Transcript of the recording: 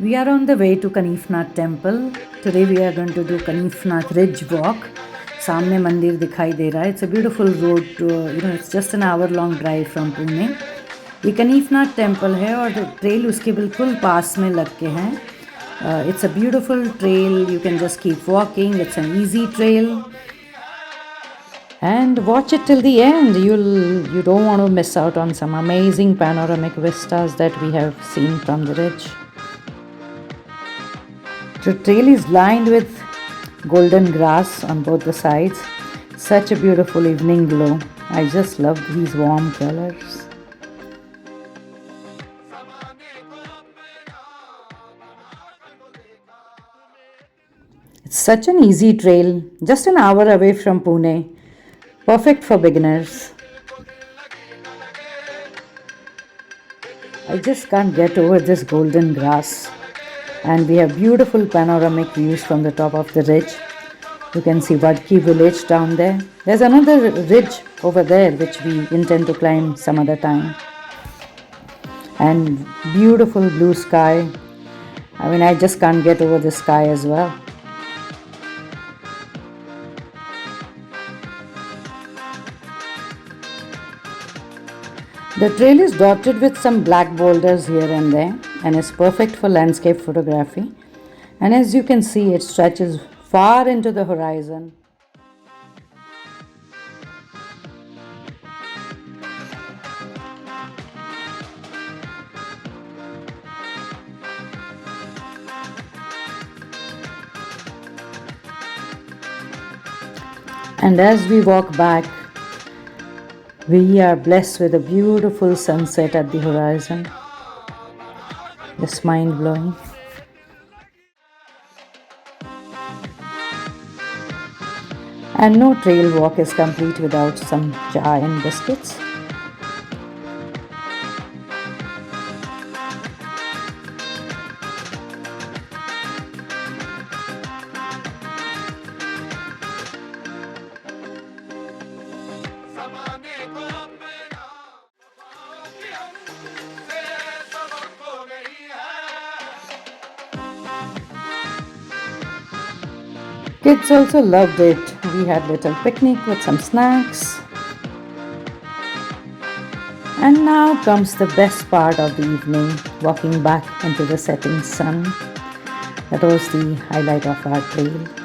We are on the way to Kanifnath Temple. Today we are going to do Kanifnath Ridge Walk. सामने मंदिर दिखाई दे रहा है. It's a beautiful road to, it's just an hour long drive from Pune. ये कनीफनाथ temple है और trail उसके बिल्कुल पास में लग के हैं. It's a beautiful trail. You can just keep walking. It's an easy trail. And watch it till the end. You don't want to miss out on some amazing panoramic vistas that we have seen from the ridge. The trail is lined with golden grass on both the sides. Such a beautiful evening glow. I just love these warm colors. It's such an easy trail, just an hour away from Pune. Perfect for beginners. I just can't get over this golden grass. And we have beautiful panoramic views from the top of the ridge. You can see Vadki village down there. There's another ridge over there which we intend to climb some other time. And beautiful blue sky. I just can't get over the sky as well. The trail is dotted with some black boulders here and there and is perfect for landscape photography. And as you can see, it stretches far into the horizon. And as we walk back, we are blessed with a beautiful sunset at the horizon. Just mind-blowing. And no trail walk is complete without some chai and biscuits. Kids also loved it. We had little picnic with some snacks. And now comes the best part of the evening, walking back into the setting sun. That was the highlight of our trail.